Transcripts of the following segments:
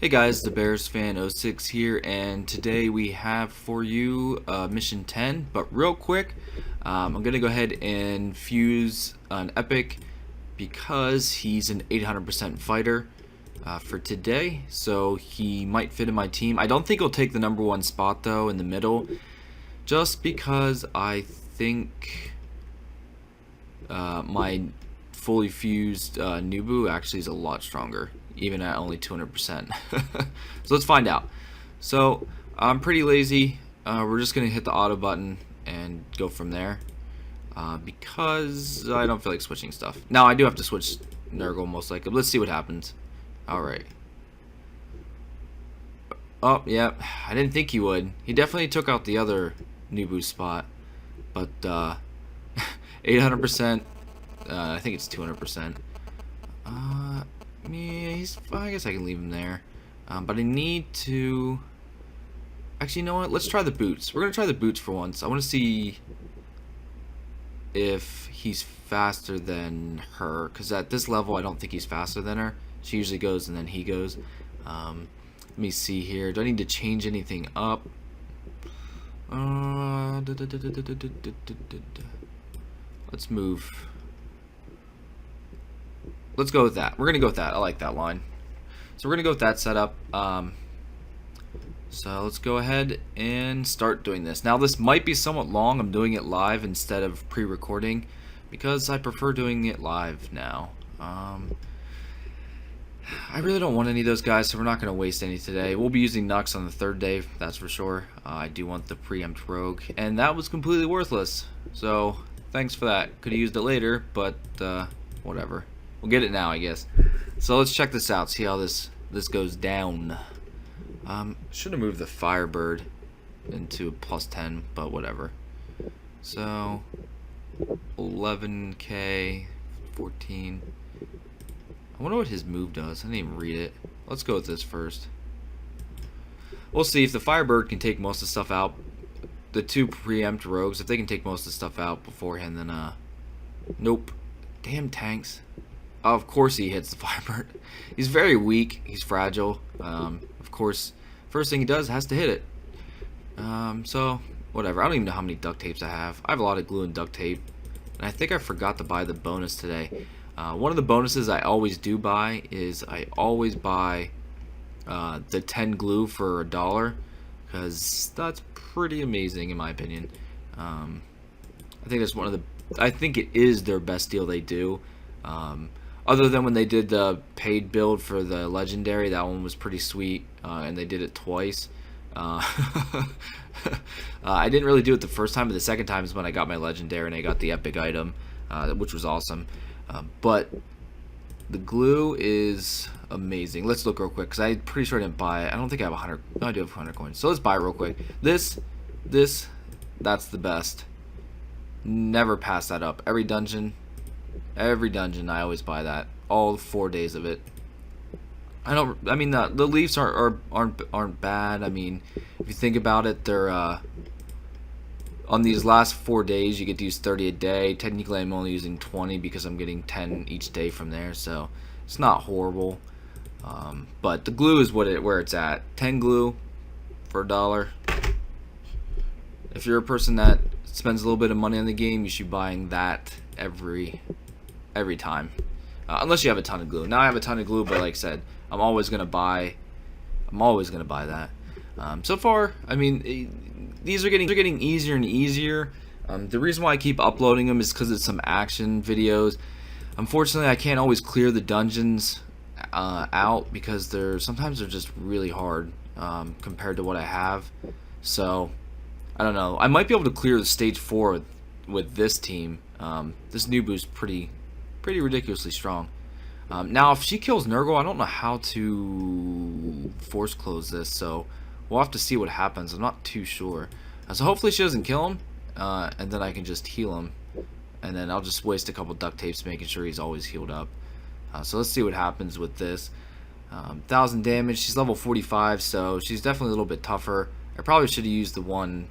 Hey guys, the Bears fan 06 here, and today we have for you mission 10. But real quick, I'm gonna go ahead and fuse an epic because he's an 800% fighter for today, so he might fit in my team. I don't think he'll take the number one spot though in the middle, just because I think my fully fused Nubu actually is a lot stronger, even at only 200%. So let's find out. So I'm pretty lazy. We're just gonna hit the auto button and go from there because I don't feel like switching stuff. Now I do have to switch Nurgle most likely. Let's see what happens. Alright. Oh, yeah, I didn't think he would. He definitely took out the other Nubu spot, but 800%. I think it's 200%. Yeah, I guess I can leave him there. But I need to... Actually, you know what? Let's try the boots. We're going to try the boots for once. I want to see if he's faster than her. Because at this level, I don't think he's faster than her. She usually goes and then he goes. Let me see here. Do I need to change anything up? Let's move. Let's go with that. We're gonna go with that. I like that line. So we're gonna go with that setup. So let's go ahead and start doing this. Now this might be somewhat long. I'm doing it live instead of pre-recording because I prefer doing it live now. I really don't want any of those guys, so we're not gonna waste any today. We'll be using Nux on the third day, that's for sure. I do want the preempt rogue, and that was completely worthless. So thanks for that. Could have used it later, but whatever. We'll get it now, I guess. So let's check this out, see how this goes down. Should have moved the Firebird into +10, but whatever. So 11k, 14. I wonder what his move does. I didn't even read it. Let's go with this first. We'll see if the Firebird can take most of the stuff out. The two preempt rogues, if they can take most of the stuff out beforehand, then nope. Damn tanks. Of course he hits the Firebird. He's very weak. He's fragile. Of course, first thing he does has to hit it. So, whatever. I don't even know how many duct tapes I have. I have a lot of glue and duct tape. And I think I forgot to buy the bonus today. One of the bonuses I always do buy is I always buy the 10 glue for $1. Because that's pretty amazing in my opinion. I think that's one of the... I think it is their best deal they do. Other than when they did the paid build for the legendary, that one was pretty sweet, and they did it twice. I didn't really do it the first time, but the second time is when I got my legendary and I got the epic item, which was awesome. But the glue is amazing. Let's look real quick because I'm pretty sure I didn't buy it. I don't think I have 100. No, I do have 100 coins. So let's buy it real quick. That's the best. Never pass that up. Every dungeon I always buy that, all 4 days of it. I mean the leaves aren't bad. I mean, if you think about it, they're on these last 4 days you get to use 30 a day. Technically I'm only using 20 because I'm getting 10 each day from there, so it's not horrible. But the glue is where it's at. 10 glue for $1. If you're a person that spends a little bit of money on the game, you should be buying that every time, unless you have a ton of glue. Now I have a ton of glue, but like I said, I'm always gonna buy that. So far, I mean, these are getting easier and easier. The reason why I keep uploading them is because it's some action videos. Unfortunately, I can't always clear the dungeons out because sometimes they're just really hard compared to what I have. So I don't know. I might be able to clear the stage 4 with this team. This Nubu's pretty ridiculously strong. Now if she kills Nurgle, I don't know how to force close this, so we'll have to see what happens. I'm not too sure. So hopefully she doesn't kill him, and then I can just heal him, and then I'll just waste a couple duct tapes making sure he's always healed up. So let's see what happens with this. 1000 damage. She's level 45, so she's definitely a little bit tougher. I probably should have used the one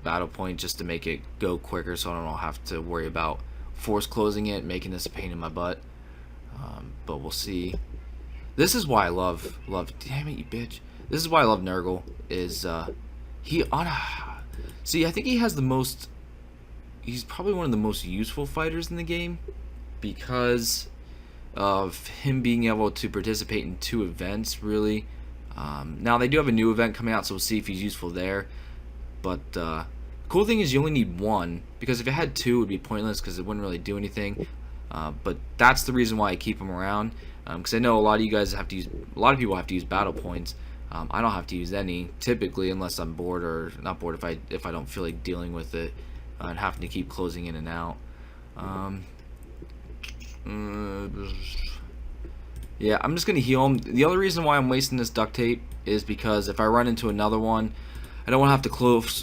battle point just to make it go quicker, so I don't have to worry about force closing it, making this a pain in my butt. But we'll see. This is why I love. Damn it, you bitch. This is why I love Nurgle. Is he on? See, I think he has the most. He's probably one of the most useful fighters in the game because of him being able to participate in 2 events. Really. Now they do have a new event coming out, so we'll see if he's useful there. But cool thing is you only need 1, because if you had 2, it would be pointless because it wouldn't really do anything. But that's the reason why I keep him around, because I know a lot of you guys have to use. A lot of people have to use battle points. I don't have to use any typically unless I'm bored, or not bored, if I don't feel like dealing with it and having to keep closing in and out. Yeah, I'm just gonna heal him. The other reason why I'm wasting this duct tape is because if I run into another one, I don't want to have to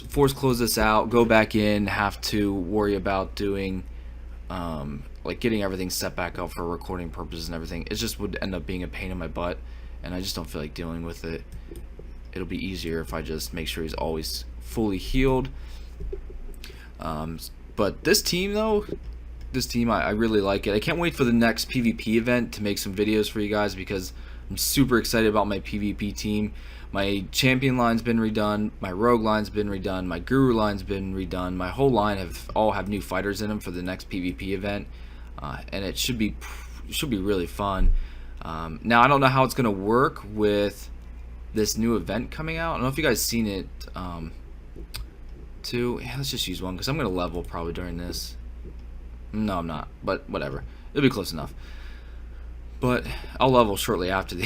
force close this out, go back in, have to worry about doing like getting everything set back up for recording purposes and everything. It just would end up being a pain in my butt, and I just don't feel like dealing with it. It'll be easier if I just make sure he's always fully healed. But this team though, I really like it. I can't wait for the next PvP event to make some videos for you guys, because I'm super excited about my PvP team. My champion line's been redone, my rogue line's been redone, my guru line's been redone. My whole line all have new fighters in them for the next PvP event, and it should be really fun. Now I don't know how it's gonna work with this new event coming out. I don't know if you guys seen it. Yeah, let's just use 1 because I'm gonna level probably during this. No, I'm not, but whatever. It'll be close enough. But I'll level shortly after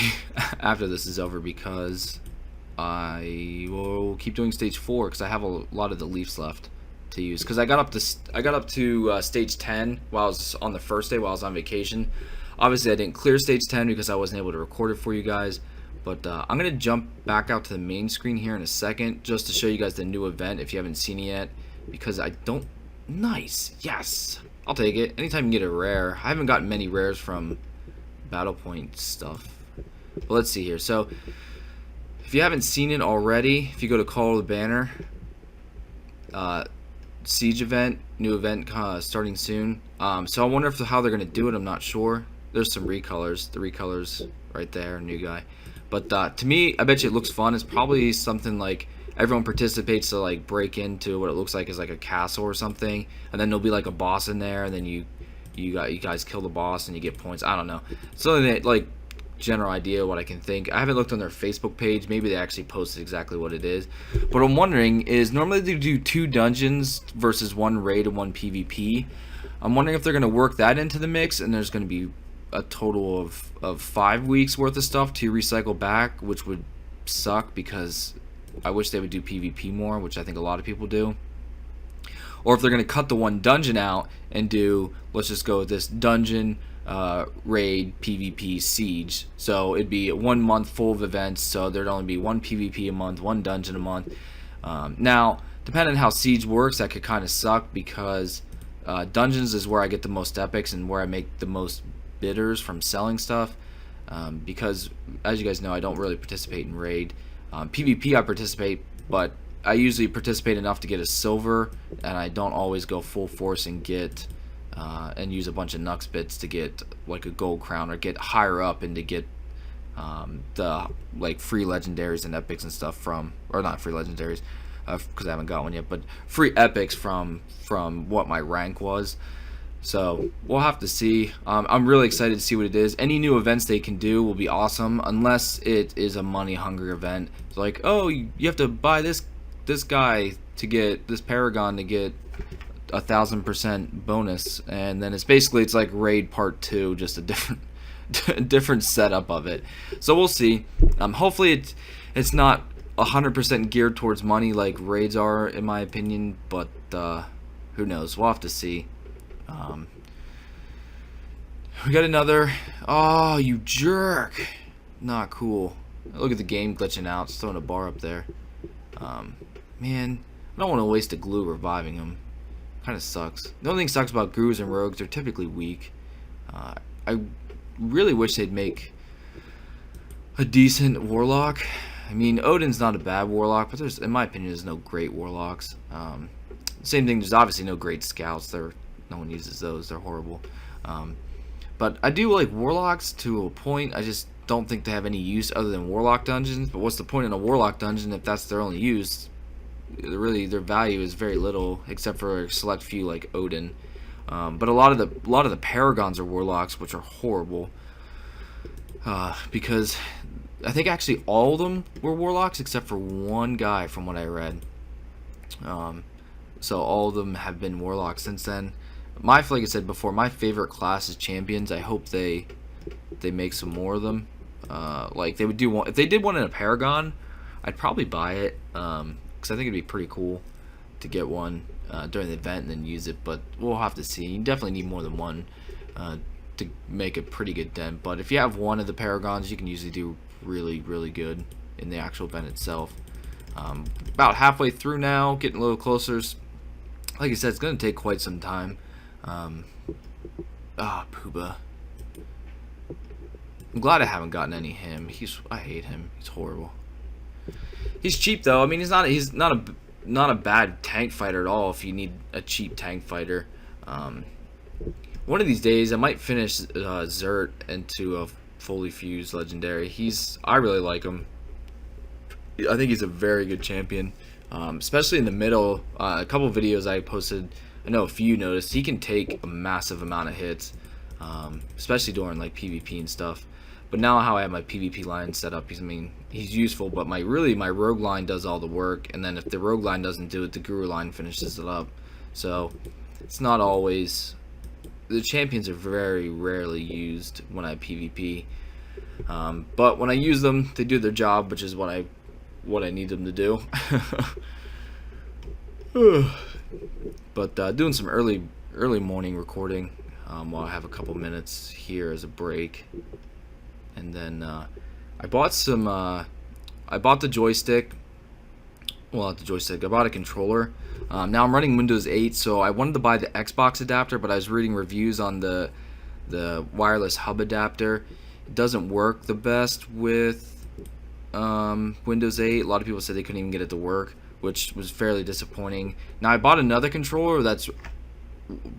after this is over, because I will keep doing stage 4 because I have a lot of the leaves left to use. Because I got up to stage 10 while I was on the first day while I was on vacation. Obviously, I didn't clear stage 10 because I wasn't able to record it for you guys. But I'm gonna jump back out to the main screen here in a second just to show you guys the new event if you haven't seen it yet. Because I don't. Nice, yes. I'll take it. Anytime you can get a rare. I haven't gotten many rares from battle point stuff. But let's see here. So, if you haven't seen it already, if you go to Call of the Banner, Siege event, new event starting soon. So I wonder how they're going to do it. I'm not sure. There's some recolors. The recolors right there, new guy. But to me, I bet you it looks fun. It's probably something like everyone participates to like break into what it looks like is like a castle or something, and then there'll be like a boss in there, and then you guys kill the boss and you get points. I don't know, something that, like, general idea what I can think. I haven't looked on their Facebook page. Maybe they actually posted exactly what it is. But I'm wondering is normally they do 2 dungeons versus 1 raid and 1 PvP. I'm wondering if they're going to work that into the mix, and there's going to be a total of 5 weeks worth of stuff to recycle back, which would suck because I wish they would do PvP more, which I think a lot of people do. Or if they're going to cut the 1 dungeon out and do, let's just go with this dungeon, raid, PvP, siege. So it'd be 1 month full of events, so there'd only be 1 PvP a month, 1 dungeon a month. Now, depending on how siege works, that could kind of suck because dungeons is where I get the most epics and where I make the most bidders from selling stuff. Because, as you guys know, I don't really participate in raid. PvP I participate, but I usually participate enough to get a silver, and I don't always go full force and get and use a bunch of Nux bits to get like a gold crown or get higher up and to get the like free legendaries and epics and stuff from, or not free legendaries because I haven't got one yet, but free epics from what my rank was. So we'll have to see. I'm really excited to see what it is. Any new events they can do will be awesome, unless it is a money hungry event. It's like, oh, you have to buy this guy to get this Paragon to get 1,000% bonus, and then it's like Raid Part 2, just a different setup of it. So we'll see. Hopefully it's not 100% geared towards money like raids are, in my opinion, but who knows? We'll have to see. We got another. Oh, you jerk! Not cool. Look at the game glitching out. It's throwing a bar up there. Man, I don't want to waste a glue reviving him. Kind of sucks. The only thing sucks about gurus and rogues, they're typically weak. I really wish they'd make a decent warlock. I mean, Odin's not a bad warlock, but in my opinion, there's no great warlocks. Same thing. There's obviously no great scouts. No one uses those. They're horrible. But I do like warlocks to a point. I just don't think they have any use other than Warlock dungeons. But what's the point in a Warlock dungeon if that's their only use? Really, their value is very little, except for a select few like Odin. But a lot of the Paragons are Warlocks, which are horrible. Because I think actually all of them were Warlocks except for one guy from what I read. So all of them have been Warlocks since then. Like I said before, my favorite class is Champions. I hope they make some more of them. Like they would do one if they did one in a Paragon, I'd probably buy it. Because I think it'd be pretty cool to get one during the event and then use it. But we'll have to see. You definitely need more than one to make a pretty good dent. But if you have one of the Paragons, you can usually do really, really good in the actual event itself. About halfway through now, getting a little closer. Like I said, it's going to take quite some time. Pooba. I'm glad I haven't gotten any him. I hate him. He's horrible. He's cheap though. I mean, he's not a bad tank fighter at all. If you need a cheap tank fighter, one of these days I might finish Zert into a fully fused legendary. I really like him. I think he's a very good champion, especially in the middle. A couple of videos I posted, I know a few noticed he can take a massive amount of hits, especially during like PvP and stuff. But now how I have my PvP line set up, he's useful, but my rogue line does all the work, and then if the rogue line doesn't do it, the guru line finishes it up. So it's not always. The champions are very rarely used when I PvP, but when I use them, they do their job, which is what I need them to do. But doing some early morning recording while I have a couple minutes here as a break. And then I bought the joystick. Well, not the joystick. I bought a controller. Now I'm running Windows 8, so I wanted to buy the Xbox adapter, but I was reading reviews on the wireless hub adapter. It doesn't work the best with Windows 8. A lot of people said they couldn't even get it to work, which was fairly disappointing. Now I bought another controller that's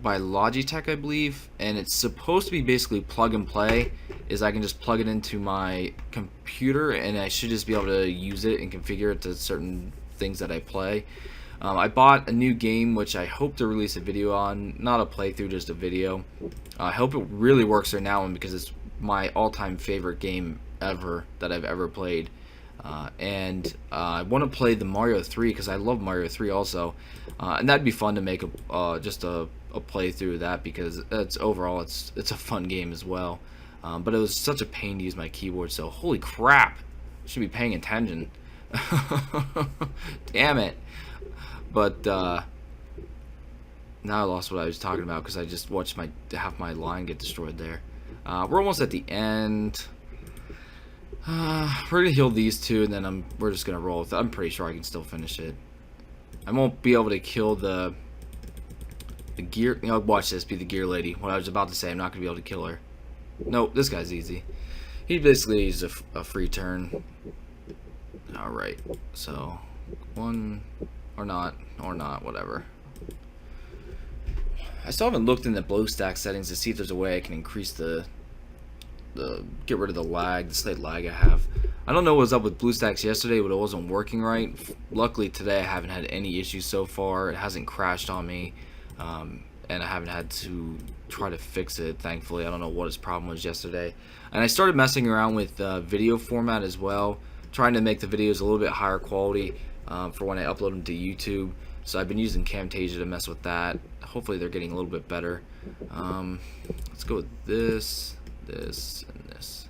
by Logitech, I believe, and it's supposed to be basically plug and play. I can just plug it into my computer and I should just be able to use it and configure it to certain things that I play. I bought a new game which I hope to release a video on, not a playthrough, just a video. I hope it really works there now, because it's my all-time favorite game ever that I've ever played. And I want to play the Mario 3 because I love Mario 3 also, and that'd be fun to make just a playthrough of that, because it's a fun game as well. But it was such a pain to use my keyboard, so holy crap, I should be paying attention. Damn it. But now I lost what I was talking about because I just watched half my line get destroyed there. We're almost at the end. We're gonna heal these two, and then we're just gonna roll with it. I'm pretty sure I can still finish it. I won't be able to kill the gear. Watch this be the gear lady. What I was about to say, I'm not gonna be able to kill her. Nope, this guy's easy. He basically is a free turn. All right, so one or not, whatever. I still haven't looked in the BlueStack settings to see if there's a way I can increase get rid of the slight lag I have. I don't know what was up with BlueStacks yesterday, but it wasn't working right. Luckily today I haven't had any issues so far. It hasn't crashed on me, and I haven't had to try to fix it, thankfully. I don't know what his problem was yesterday. And I started messing around with video format as well, trying to make the videos a little bit higher quality for when I upload them to YouTube. So I've been using Camtasia to mess with that. Hopefully they're getting a little bit better. Let's go with this, and this.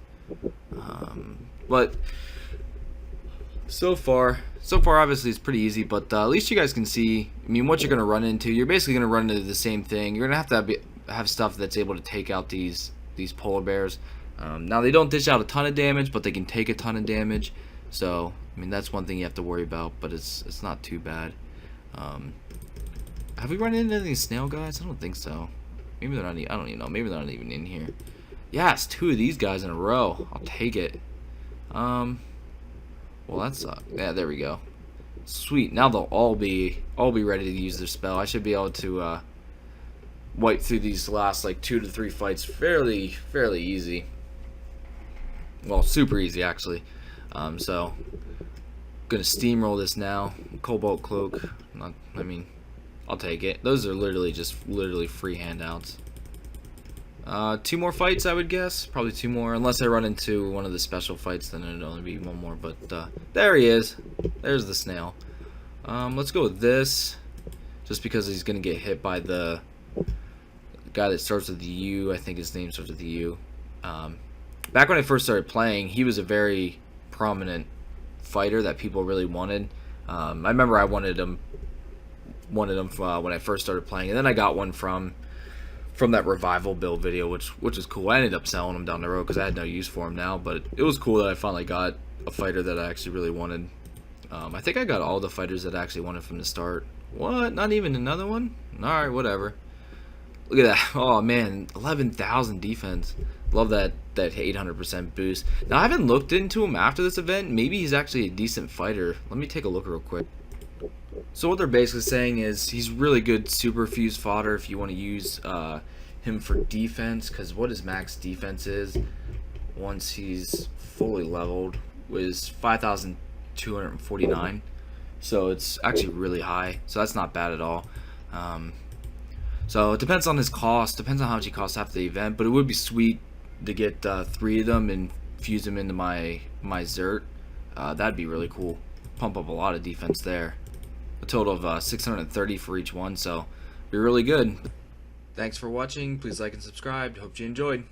But so far obviously it's pretty easy, but at least you guys can see, what you're going to run into. You're basically going to run into the same thing. You're going to have stuff that's able to take out these polar bears. Now they don't dish out a ton of damage, but they can take a ton of damage. So that's one thing you have to worry about, but it's not too bad. Have we run into any snail guys? I don't think so. Maybe they're not. I don't even know. Maybe they're not even in here. Yes, 2 of these guys in a row. I'll take it. Well, that's yeah. There we go. Sweet. Now they'll all be ready to use their spell. I should be able to wipe through these last like 2 to 3 fights fairly easy. Well, super easy actually. So gonna steamroll this now. Cobalt cloak. I mean, I'll take it. Those are literally free handouts. 2 more fights, I would guess. Probably 2 more, unless I run into one of the special fights. Then it'd only be 1 more. But there he is. There's the snail. Let's go with this, just because he's gonna get hit by the guy that starts with the U. I think his name starts with the U. Back when I first started playing, he was a very prominent fighter that people really wanted. I remember I wanted him when I first started playing, and then I got one from that revival build video, which is cool. I ended up selling him down the road because I had no use for him now, but it was cool that I finally got a fighter that I actually really wanted. I think I got all the fighters that I actually wanted from the start. What? Not even another one? Alright, whatever. Look at that. Oh man, 11,000 defense. Love that 800% boost. Now I haven't looked into him after this event. Maybe he's actually a decent fighter. Let me take a look real quick. So what they're basically saying is he's really good super fuse fodder if you want to use him for defense, because what his max defense is once he's fully leveled was 5,249. So it's actually really high. So that's not bad at all. So it depends on his cost. Depends on how much he costs after the event. But it would be sweet to get 3 of them and fuse them into my Zert. That'd be really cool. Pump up a lot of defense there. A total of 630 for each one. So be really good. Thanks for watching. Please like and subscribe. Hope you enjoyed.